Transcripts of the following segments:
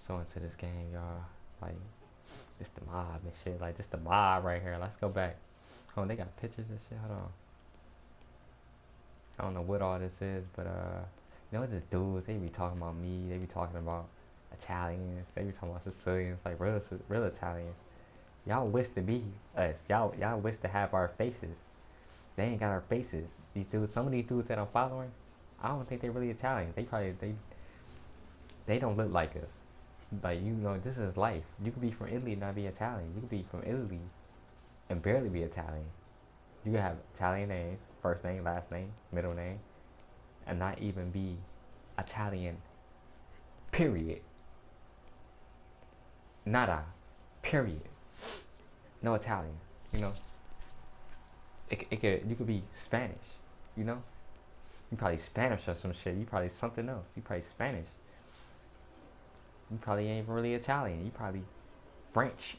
so into this game, y'all. Like, this the mob and shit. Like, this the mob right here. Let's go back. Oh, they got pictures and shit. Hold on. I don't know what all this is, but you know, this dudes, they be talking about me. They be talking about Italians. They be talking about Sicilians, like real Italians. Y'all wish to be us. Y'all wish to have our faces. They ain't got our faces. These dudes, some of these dudes that I'm following, I don't think they're really Italian. They don't look like us. Like, you know, this is life. You could be from Italy and not be Italian. You could be from Italy and barely be Italian. You could have Italian names, first name, last name, middle name, and not even be Italian. Period. Nada. Period. No Italian. You know. You could be Spanish. You know. You probably Spanish or some shit. You probably something else. You probably Spanish. You probably ain't even really Italian. You probably French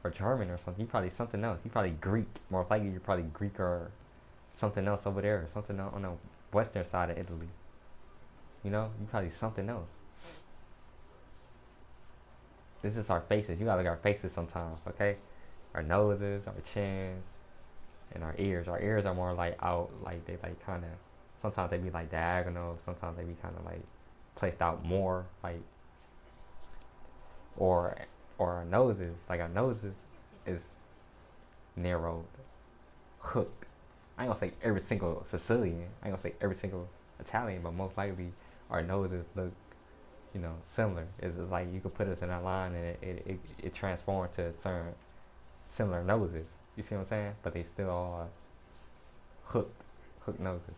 or German or something. You probably something else. You probably Greek. More likely you're probably Greek or something else over there, or something on the western side of Italy. You know, you probably something else. This is our faces. You gotta look at our faces sometimes, okay? Our noses, our chins, and our ears. Our ears are more like out, like they like kind of. Sometimes they be like diagonal. Sometimes they be kind of like placed out more, like. Or our noses, like our noses, is narrowed, hooked. I ain't gonna say every single Sicilian. I ain't gonna say every single Italian, but most likely our noses look, you know, similar. It's like you could put us in that line and it transforms to certain similar noses. You see what I'm saying? But they still all hooked noses.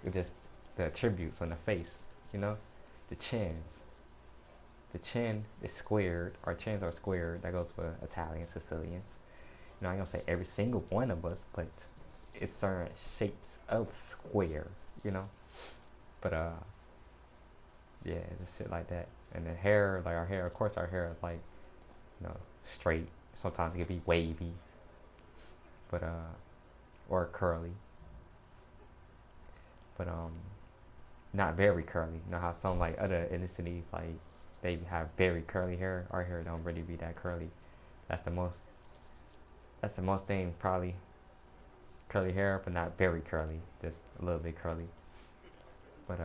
It's just the attributes on the face, you know, the chins. The chin is squared. Our chins are squared. That goes for Italian, Sicilians. You know, I ain't gonna say every single one of us, but it's certain shapes of square. You know, but yeah, just shit like that. And the hair, like our hair, of course, our hair is like, you know, straight. Sometimes it can be wavy, but or curly, but not very curly. You know how some like other ethnicities like they have very curly hair. Our hair don't really be that curly. That's the most. That's the most thing probably. Curly hair, but not very curly. Just a little bit curly. But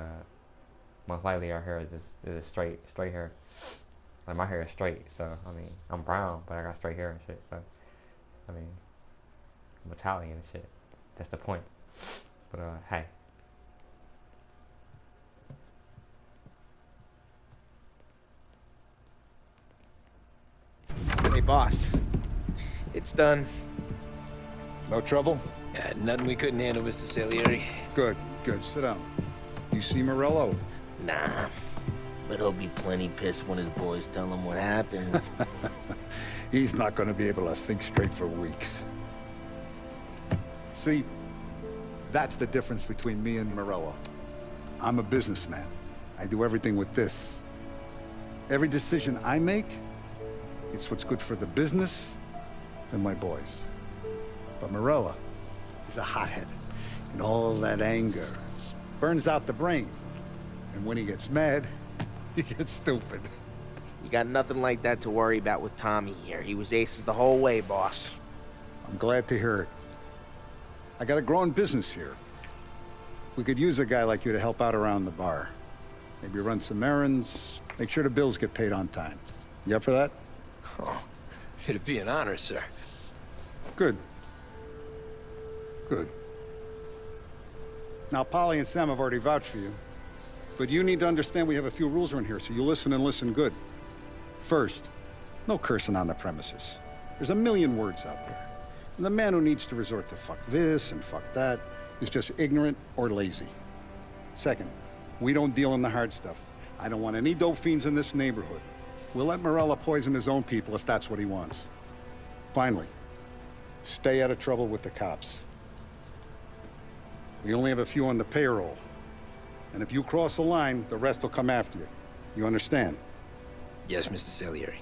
most likely our hair is straight hair. Like my hair is straight, so I mean I'm brown, but I got straight hair and shit. So I mean I'm Italian and shit. That's the point. But hey, Hey, boss. It's done. No trouble? Nothing we couldn't handle, Mr. Salieri. Good, good. Sit down. You see Morello? Nah. But he'll be plenty pissed when his boys tell him what happened. He's not going to be able to think straight for weeks. See, that's the difference between me and Morello. I'm a businessman. I do everything with this. Every decision I make, it's what's good for the business and my boys. But Morello is a hothead, and all that anger burns out the brain. And when he gets mad, he gets stupid. You got nothing like that to worry about with Tommy here. He was aces the whole way, boss. I'm glad to hear it. I got a growing business here. We could use a guy like you to help out around the bar. Maybe run some errands, make sure the bills get paid on time. You up for that? Oh, it'd be an honor, sir. Good. Good. Now, Polly and Sam have already vouched for you. But you need to understand we have a few rules around here, so you listen and listen good. First, no cursing on the premises. There's a million words out there. And the man who needs to resort to fuck this and fuck that is just ignorant or lazy. Second, we don't deal in the hard stuff. I don't want any dope fiends in this neighborhood. We'll let Morello poison his own people if that's what he wants. Finally, stay out of trouble with the cops. We only have a few on the payroll. And if you cross the line, the rest will come after you. You understand? Yes, Mr. Salieri.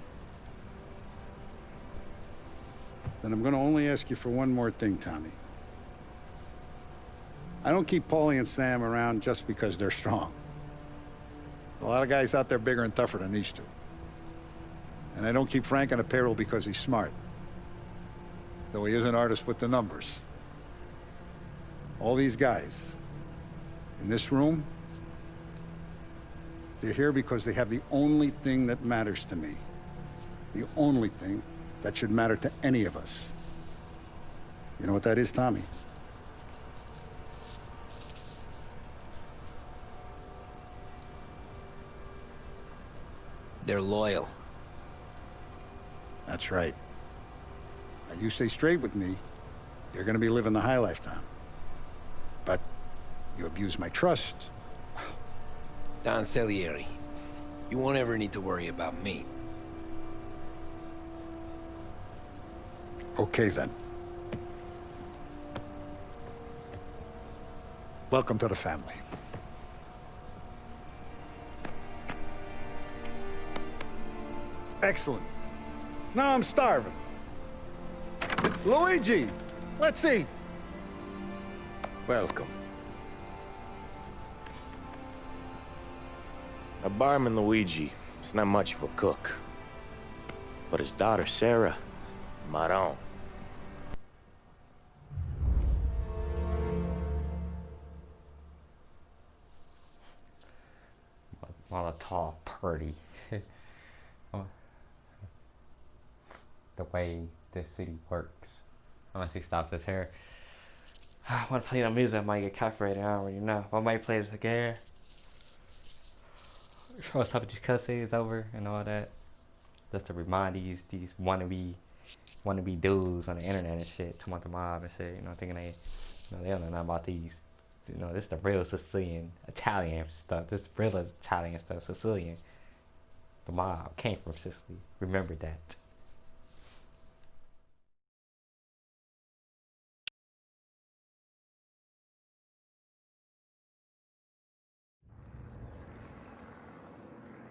Then I'm gonna only ask you for one more thing, Tommy. I don't keep Paulie and Sam around just because they're strong. A lot of guys out there bigger and tougher than these two. And I don't keep Frank on the payroll because he's smart. Though he is an artist with the numbers. All these guys in this room, they're here because they have the only thing that matters to me. The only thing that should matter to any of us. You know what that is, Tommy? They're loyal. That's right. Now, you stay straight with me, you're gonna be living the high life, Tom. But you abuse my trust. Don Salieri, you won't ever need to worry about me. Okay, then. Welcome to the family. Excellent. Now I'm starving. Luigi, let's eat. Welcome. A barman Luigi is not much of a cook. But his daughter Sarah, Maron. Molotov party. Oh. The way this city works. Unless he stops his hair. I want to play the music, I might get copyrighted, I don't really know. I might play this again. Show some of these cutscenes over and all that. Just to remind these wannabe dudes on the internet and shit, talking about the mob and shit, you know, thinking they they don't know nothing about these. You know, this is the real Sicilian Italian stuff. This real Italian stuff, Sicilian. The mob came from Sicily. Remember that.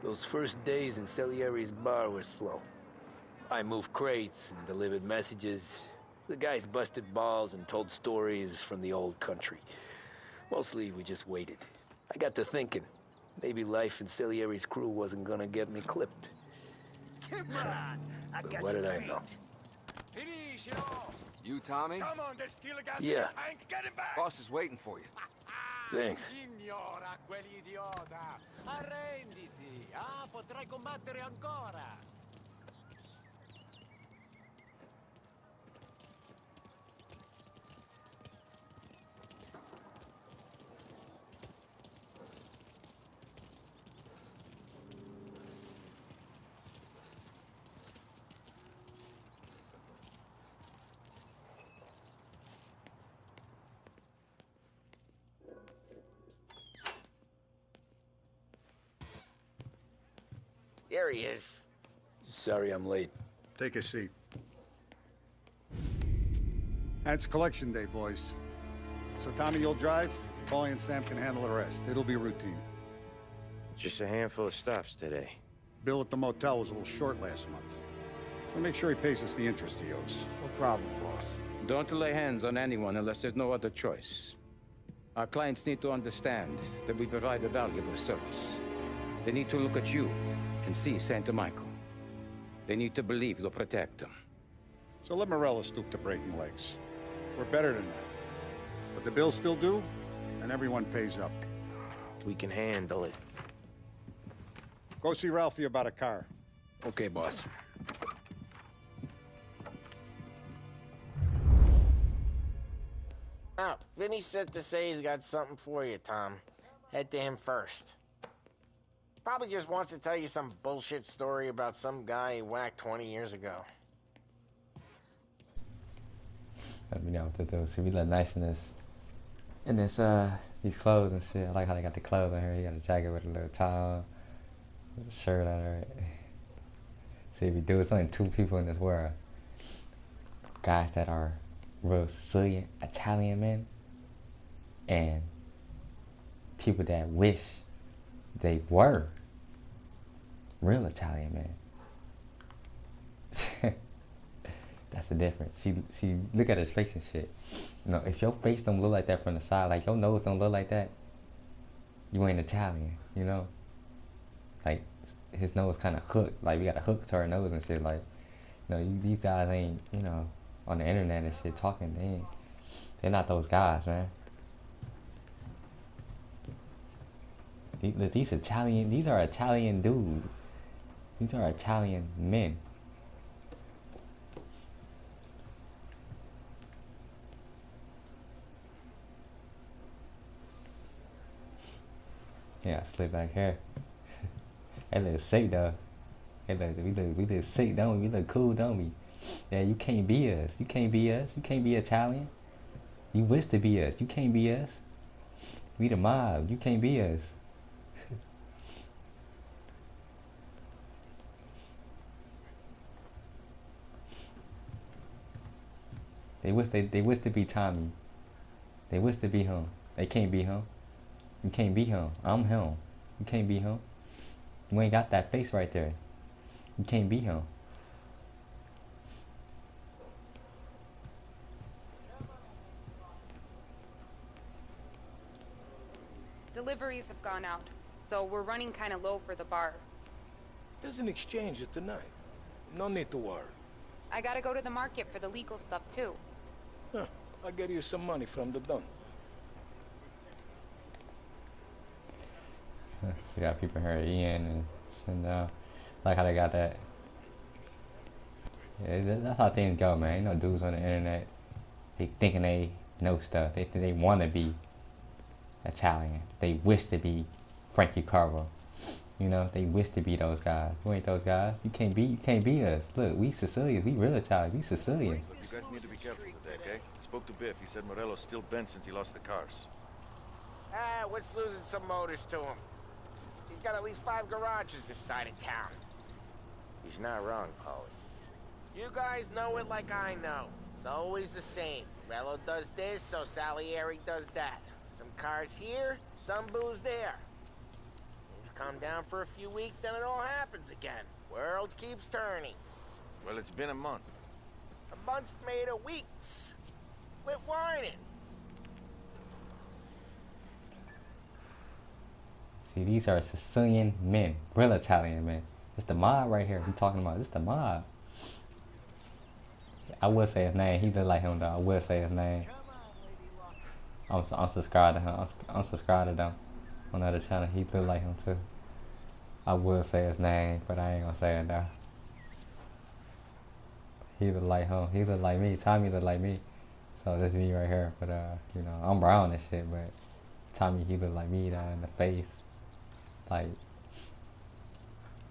Those first days in Salieri's bar were slow. I moved crates and delivered messages. The guys busted balls and told stories from the old country. Mostly, we just waited. I got to thinking, maybe life in Salieri's crew wasn't gonna get me clipped. Come on, But what did I know? You, Tommy? Come on, there's still a gas Yeah. tank. Get him back. Boss is waiting for you. Thanks. Signora, quell'idiota. Arrenditi. Ah, potrai combattere ancora. There he is. Sorry I'm late. Take a seat. And it's collection day, boys. So Tommy, you'll drive. Paulie and Sam can handle the rest. It'll be routine. Just a handful of stops today. Bill at the motel was a little short last month. So make sure he pays us the interest he owes. No problem, boss. Don't lay hands on anyone unless there's no other choice. Our clients need to understand that we provide a valuable service. They need to look at you and see Santa Michael. They need to believe you'll protect them. So let Morella stoop to breaking legs. We're better than that. But the bills still due, and everyone pays up. We can handle it. Go see Ralphie about a car. Okay, boss. Oh, Vinny said to say he's got something for you, Tom. Head to him first. Probably just wants to tell you some bullshit story about some guy he whacked 20 years ago. Let me know what to do. See, we look nice in this these clothes and shit. I like how they got the clothes on here. He got a jacket with a little tie, with a shirt on it. See, if you do, it's only two people in this world. Guys that are real Sicilian Italian men, and people that wish they were real Italian men. That's the difference. See, look at his face and shit. You know, if your face don't look like that from the side, like your nose don't look like that, you ain't Italian, you know? Like his nose kind of hooked. Like we got a hook to our nose and shit. Like, you know, these guys ain't, you know, on the internet and shit talking. They're not those guys, man. These are Italian dudes. These are Italian men. Yeah, slick back hair. That look sick though. We look sick, don't we? We look cool, don't we? Yeah, you can't be us. You can't be us. You can't be Italian. You wish to be us. You can't be us. We the mob. You can't be us. They wish to be Tommy. They wish to be him. They can't be him. You can't be him. I'm him. You can't be him. You ain't got that face right there. You can't be him. Deliveries have gone out, so we're running kind of low for the bar. There's an exchange tonight. No need to worry. I gotta go to the market for the legal stuff too. Huh. I'll get you some money from the Don. We got people here eating and like how they got that. Yeah, that's how things go, man. You know, dudes on the internet, they thinking they know stuff. They think they want to be Italian. They wish to be Frankie Carver. You know, they wish to be those guys. You ain't those guys. You can't be us. Look, we Sicilians. We real Italian. We Sicilians. You guys need to be careful today, okay? Spoke to Biff. He said Morello's still bent since he lost the cars. Ah, what's losing some motors to him? He's got at least 5 garages this side of town. He's not wrong, Paulie. You guys know it like I know. It's always the same. Morello does this, so Salieri does that. Some cars here, some booze there. Things calm down for a few weeks, then it all happens again. World keeps turning. Well, it's been a month. A month's made of weeks. Quit whining. See, these are Sicilian men. Real Italian men. It's the mob right here we talking about. It's the mob. I would say his name. He look like him though. I would say his name. I'm subscribed to him. I'm subscribed to them on the other channel. He look like him too. I would say his name, but I ain't gonna say it though. He look like him. He look like me. Tommy look like me. So this is me right here. But you know, I'm brown and shit. But Tommy, he look like me down in the face. Like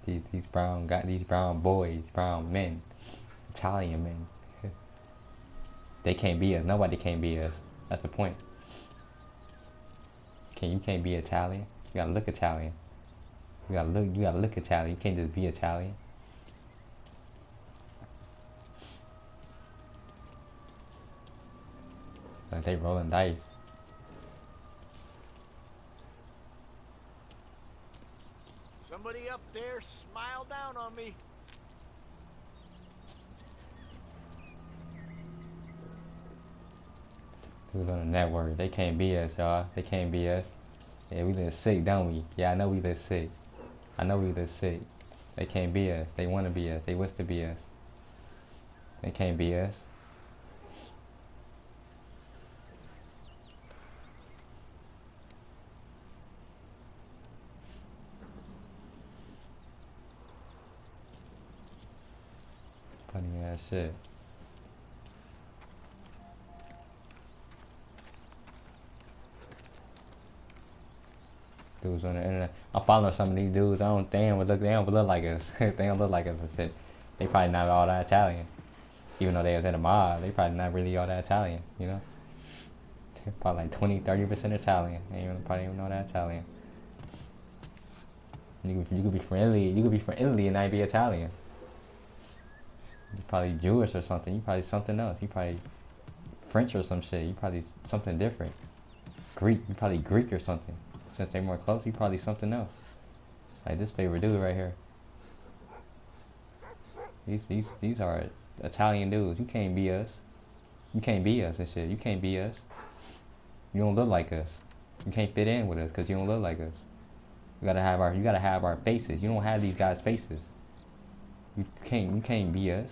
these brown boys, brown men, Italian men. They can't be us. Nobody can be us. That's the point. You can't be Italian. You gotta look Italian. You gotta look Italian. You can't just be Italian. Like they rolling dice. Somebody up there smile down on me. Who's on the network? They can't be us, y'all. They can't be us. Yeah, we live sick, don't we? Yeah, I know we live sick. I know we live sick. They can't be us. They want to be us. They wish to be us. They can't be us. Funny ass shit. Dudes on the internet. I'm following some of these dudes. They don't look like us. They don't look like us and shit. They probably not all that Italian. Even though they was in a mob, they probably not really all that Italian, you know? They're probably like 20-30% Italian. They probably even know that Italian. You could be from Italy and not be Italian. You're probably Jewish or something. You probably something else. You probably French or some shit. You probably something different. Greek. You probably Greek or something. Since they're more close, you probably something else. Like this favorite dude right here. These are Italian dudes. You can't be us. You can't be us and shit. You can't be us. You don't look like us. You can't fit in with us because you don't look like us. You gotta have our faces. You don't have these guys' faces. You can't be us.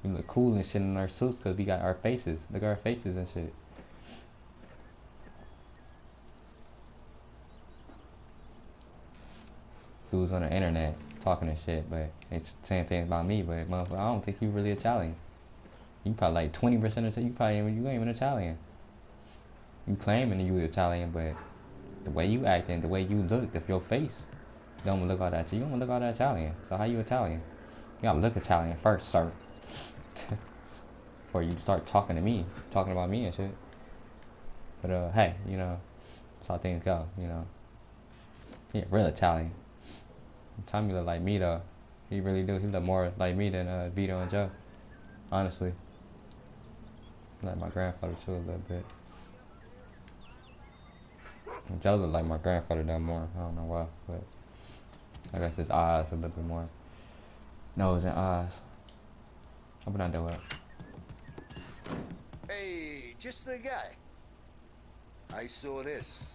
We look cool and shit in our suits because we got our faces. Look at our faces and shit. Dudes on the internet talking and shit, but it's saying things about me, but motherfucker, I don't think you really Italian. You probably like 20% of you ain't even Italian. You claiming you Italian, but the way you acting, the way you look, your face don't look all that. You don't look all that Italian. So how you Italian? You gotta look Italian first, sir. Before you start talking about me and shit. But hey, you know, that's how things go. You know, yeah, real Italian. Tommy look like me though. He really do. He look more like me than Vito and Joe. Honestly, like my grandfather too a little bit. And Joe look like my grandfather down more. I don't know why, but I guess his eyes a little bit more. Nose and eyes. Open that door up. Hey, just the guy. I saw this,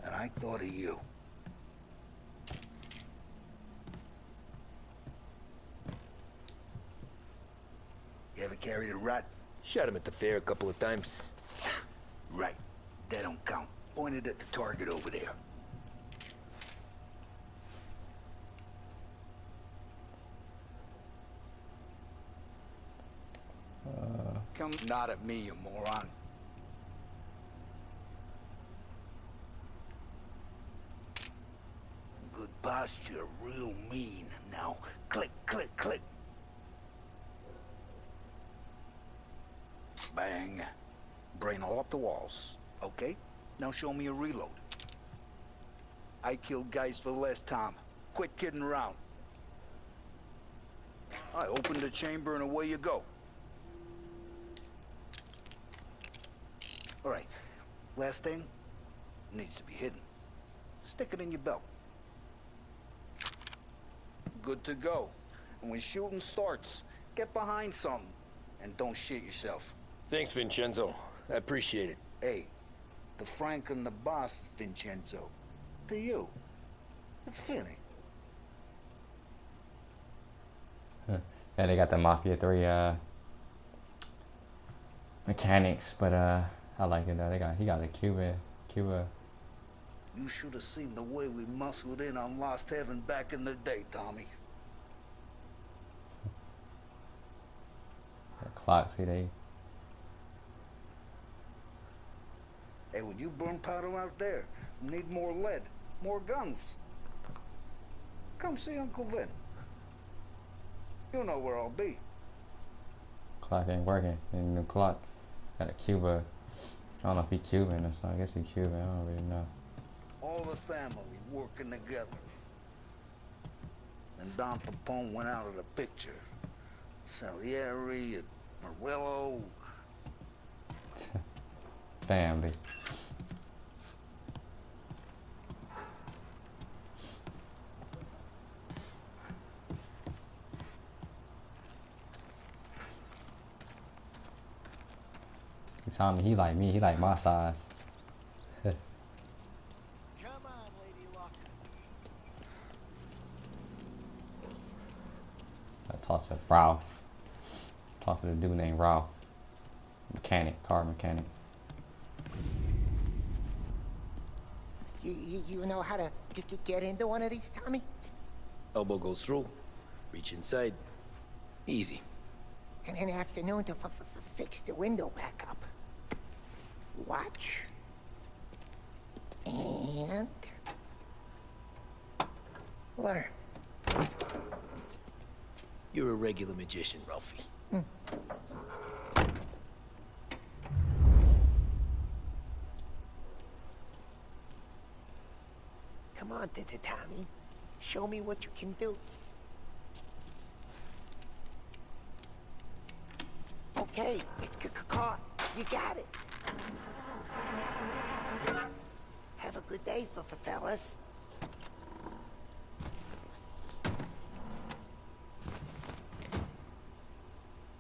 and I thought of you. You ever carried a rat? Shot him at the fair a couple of times. Right. That don't count. Pointed at the target over there. Come not at me, you moron. Good posture, real mean. Now, click, click, click. Bang. Brain all up the walls. Okay? Now show me a reload. I killed guys for less time. Quit kidding around. I opened the chamber and away you go. All right. Last thing needs to be hidden. Stick it in your belt. Good to go. And when shooting starts, get behind something and don't shit yourself. Thanks, Vincenzo. I appreciate it. Hey, the Frank and the boss is Vincenzo. To you, it's Finny. Yeah, they got the Mafia 3 mechanics, but I like it though. He got a Cuba. You should have seen the way we muscled in on Lost Heaven back in the day, Tommy. The clock, see they. Hey, when you burn powder out there, you need more lead, more guns. Come see Uncle Vin. You know where I'll be. Clock ain't working, and the clock got a Cuba. I don't know if he's Cuban or something. I guess he's Cuban. I don't really know. All the family working together. And Don Pepone went out of the picture. Salieri and Morello. Family. He told me he like me. He like my size. Come on, Lady Luck. I talked to Ralph. Talked to the dude named Ralph. Mechanic, car mechanic. You know how to get into one of these, Tommy? Elbow goes through. Reach inside. Easy. And an afternoon to fix the window back up. Watch. And... learn. You're a regular magician, Ralphie. Come on, Tommy. Show me what you can do. Okay, it's caught. You got it. Have a good day, fellas.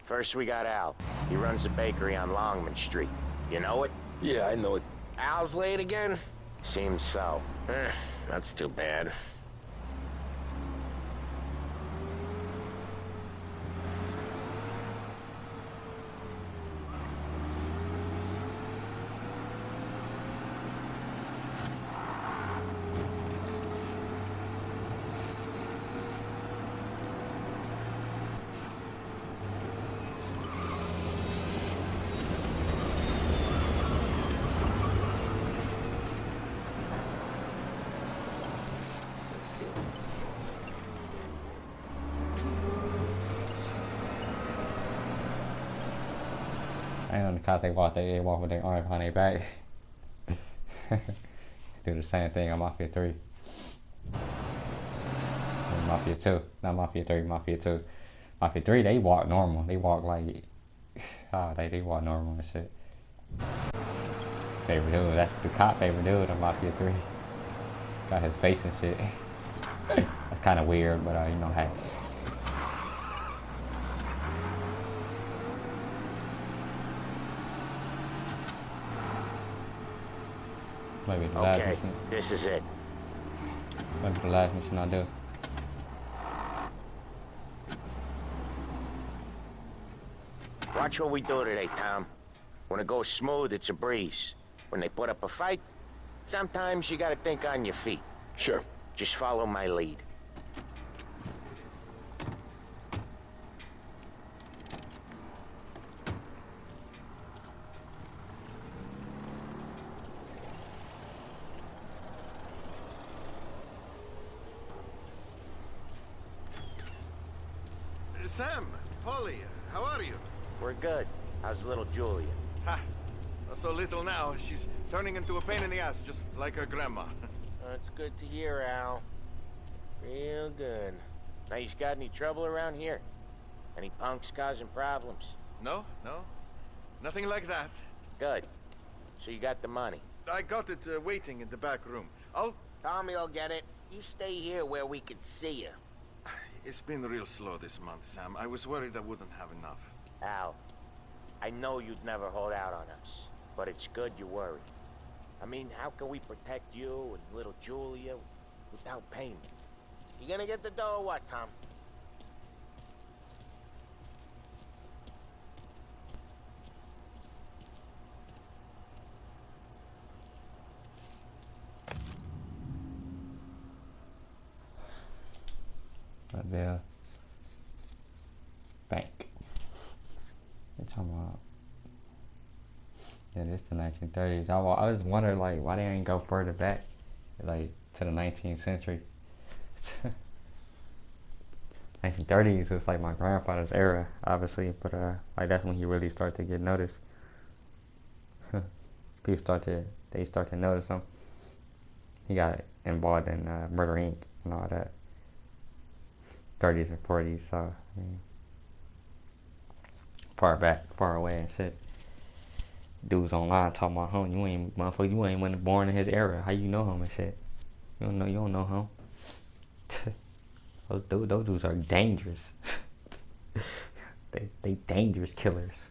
First we got Al. He runs a bakery on Longman Street. You know it? Yeah, I know it. Al's late again? Seems so. That's too bad. I ain't on the cops, they walk with their arm behind their back. Do the same thing on Mafia 3. And Mafia 2. Not Mafia 3, Mafia 2. Mafia 3, they walk normal. They walk like... they walk normal and shit. Favorite dude. That's the cop favorite dude on Mafia 3. Got his face and shit. That's kind of weird, but you know, hey. Maybe the last mission. This is it. Maybe the last mission I'll do. Watch what we do today, Tom. When it goes smooth, it's a breeze. When they put up a fight, sometimes you gotta think on your feet. Sure. Just follow my lead. Sam, Polly, how are you? We're good. How's little Julia? Ha! Not so little now. She's turning into a pain in the ass, just like her grandma. That's good to hear, Al. Real good. Now, you got any trouble around here? Any punks causing problems? No, nothing like that. Good. So you got the money? I got it waiting in the back room. Tommy'll get it. You stay here where we can see you. It's been real slow this month, Sam. I was worried I wouldn't have enough. Al, I know you'd never hold out on us, but it's good you worry. I mean, how can we protect you and little Julia without payment? You gonna get the dough or what, Tom? Right there. Bank. They're talking about. Yeah, this the 1930s. I was wondering, like, why they ain't go further back, like, to the 19th century. 1930s is like my grandfather's era, obviously, but like that's when he really started to get noticed. They start to notice him. He got involved in Murder Inc. and all that. 30s and 40s, so I mean, far back, far away and shit. Dudes online talking about him. You ain't even born in his era. How you know him and shit? You don't know him. Those dudes are dangerous. they dangerous killers.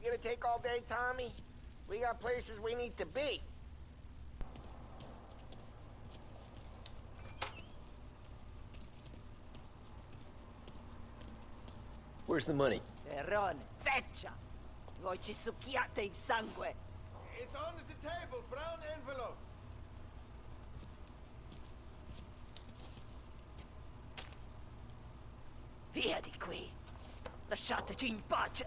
You gonna take all day, Tommy? We got places we need to be. Where's the money? Perron, feccia! Voi ci succhiate il sangue! It's on the table, brown envelope. Via di qui! Lasciateci in pace!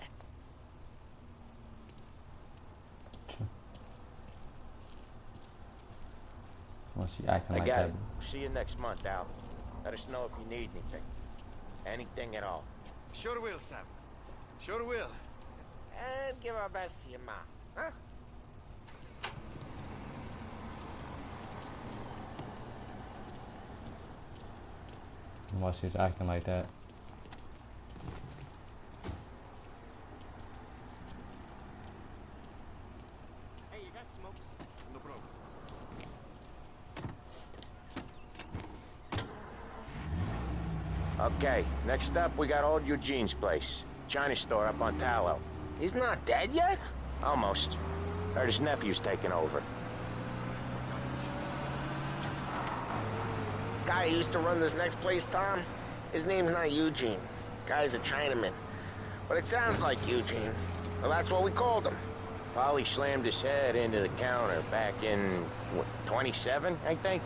What's she acting I like got that? it. See you next month, Al. Let us know if you need anything. Anything at all. Sure will, Sam. Sure will. And give our best to your mom, huh? Why she's acting like that? Hey, you got smokes? No problem. Okay, next up we got old Eugene's place. China store up on Tallow. He's not dead yet? Almost. Heard his nephew's taking over. Guy who used to run this next place, Tom? His name's not Eugene. Guy's a Chinaman. But it sounds like Eugene. Well, that's what we called him. Polly slammed his head into the counter back in, what, 27, I think?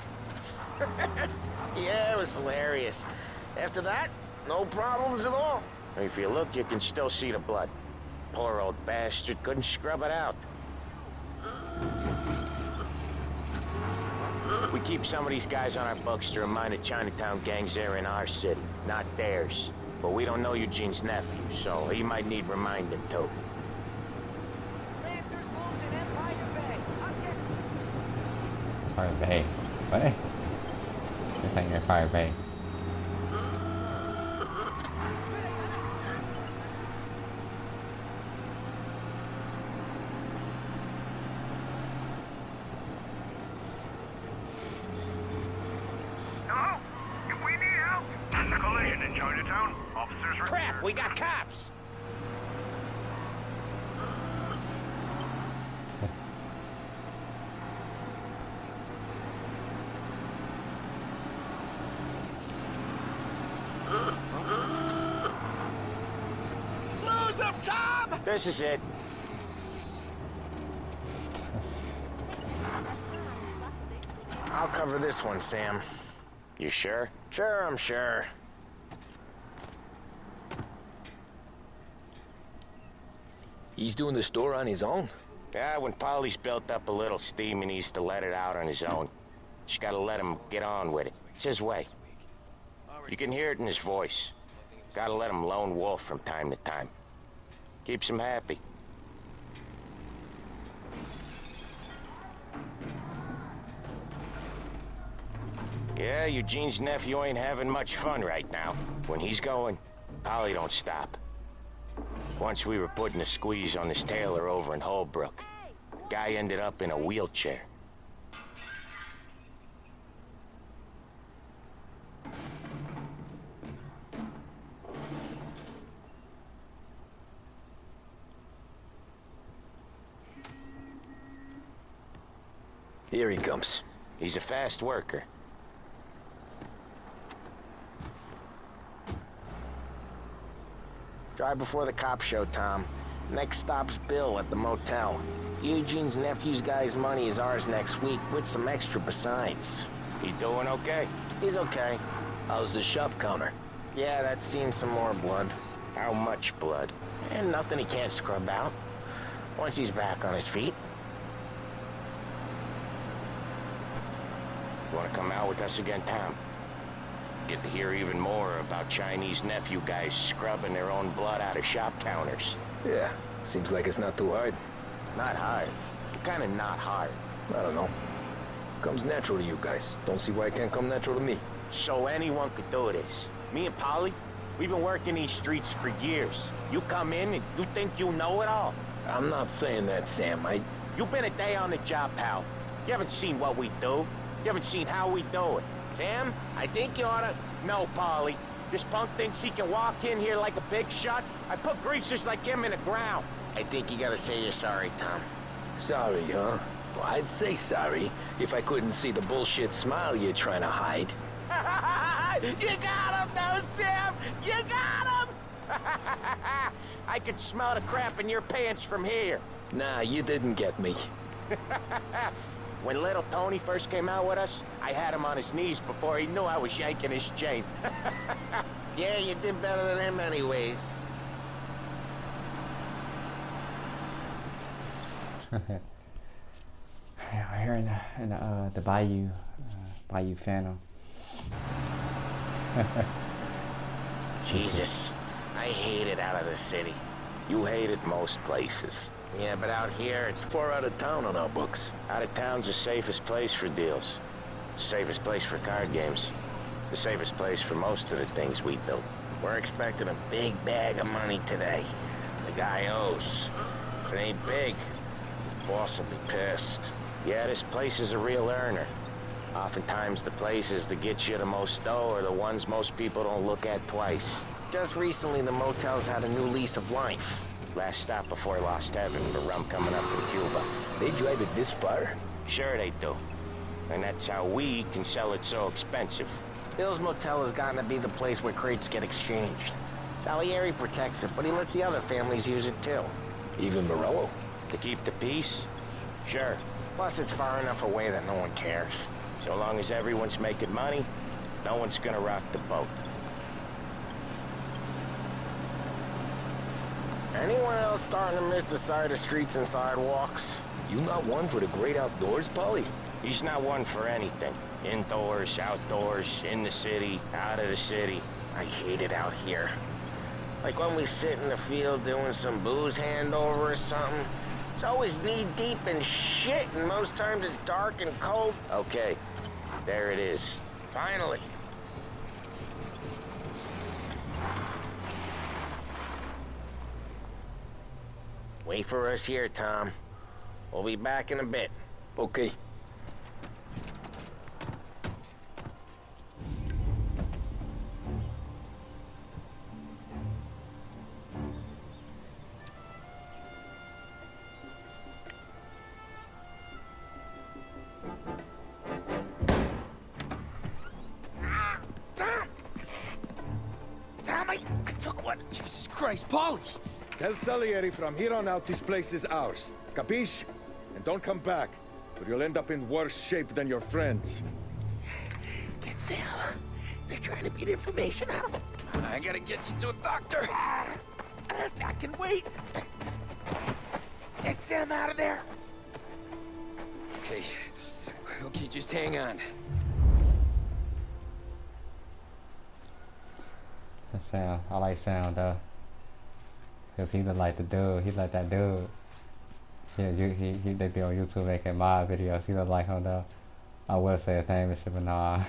Yeah, it was hilarious. After that, no problems at all. If you look, you can still see the blood. Poor old bastard couldn't scrub it out. We keep some of these guys on our books to remind the Chinatown gangs they're in our city, not theirs. But we don't know Eugene's nephew, so he might need reminding too. Lancers losing Empire Bay. Empire Bay. What? This ain't Empire Bay. Hello? If we need help, there's a collision in Chinatown. Officers are Crap, here. we got cops! Lose him, Tom! This is it. I'll cover this one, Sam. You sure? Sure, I'm sure. He's doing the store on his own? Yeah, when Polly's built up a little steam, he needs to let it out on his own. Just gotta let him get on with it. It's his way. You can hear it in his voice. Gotta let him lone wolf from time to time. Keeps him happy. Yeah, Eugene's nephew ain't having much fun right now. When he's going, Polly don't stop. Once we were putting a squeeze on this tailor over in Holbrook. Guy ended up in a wheelchair. Here he comes. He's a fast worker. Drive before the cop show, Tom. Next stop's Bill at the motel. Eugene's nephew's guy's money is ours next week, with some extra besides. He doing okay? He's okay. How's the shop counter? Yeah, that's seen some more blood. How much blood? And nothing he can't scrub out. Once he's back on his feet. You wanna come out with us again, Tom? Get to hear even more about Chinese nephew guys scrubbing their own blood out of shop counters. Yeah, seems like it's not too hard. Not hard. Kinda not hard. I don't know. Comes natural to you guys. Don't see why it can't come natural to me. So anyone could do this. Me and Polly, we've been working these streets for years. You come in and you think you know it all. I'm not saying that, Sam. You've been a day on the job, pal. You haven't seen what we do. You haven't seen how we do it. Sam, I think you oughta... No, Polly. This punk thinks he can walk in here like a big shot. I put greasers like him in the ground. I think you gotta say you're sorry, Tom. Sorry, huh? Well, I'd say sorry if I couldn't see the bullshit smile you're trying to hide. You got him, though, Sam! You got him! I could smell the crap in your pants from here. Nah, you didn't get me. When little Tony first came out with us, I had him on his knees before he knew I was yanking his chain. Yeah, you did better than him anyways. Yeah, here in the Bayou, Bayou Phantom. Jesus, I hate it out of the city. You hate it most places. Yeah, but out here, it's Far out of town on our books. Out of town's the safest place for deals. Safest place for card games. The safest place for most of the things we do. We're expecting a big bag of money today. The guy owes. If it ain't big, the boss will be pissed. Yeah, this place is a real earner. Oftentimes the places that get you the most dough are the ones most people don't look at twice. Just recently, the motel's had a new lease of life. Last stop before Lost Heaven for rum coming up from Cuba. They drive it this far? Sure they do. And that's how we can sell it so expensive. Bill's Motel has gotten to be the place where crates get exchanged. Salieri protects it, but he lets the other families use it too. Even Morello? To keep the peace? Sure. Plus, it's far enough away that no one cares. So long as everyone's making money, no one's gonna rock the boat. Anyone else starting to miss the sight of streets and sidewalks? You not one for the great outdoors, Paulie? He's not one for anything. Indoors, outdoors, in the city, out of the city. I hate it out here. Like when we sit in the field doing some booze handover or something. It's always knee-deep in shit, and most times it's dark and cold. Okay, there it is. Finally. Wait for us here, Tom. We'll be back in a bit. Okay. Tom, I took one. Jesus Christ, Paulie! Tell Salieri from here on out this place is ours. Capiche? And don't come back, or you'll end up in worse shape than your friends. Denzel, they're trying to beat information out of him. I gotta get you to a doctor. I can wait. Get Sam out of there. Okay. Okay, just hang on. That sound, I like sound though. Cause he look like the dude, he like that dude. Yeah, they be on YouTube making mod videos. He look like him though. I would say his name is shit, but nah.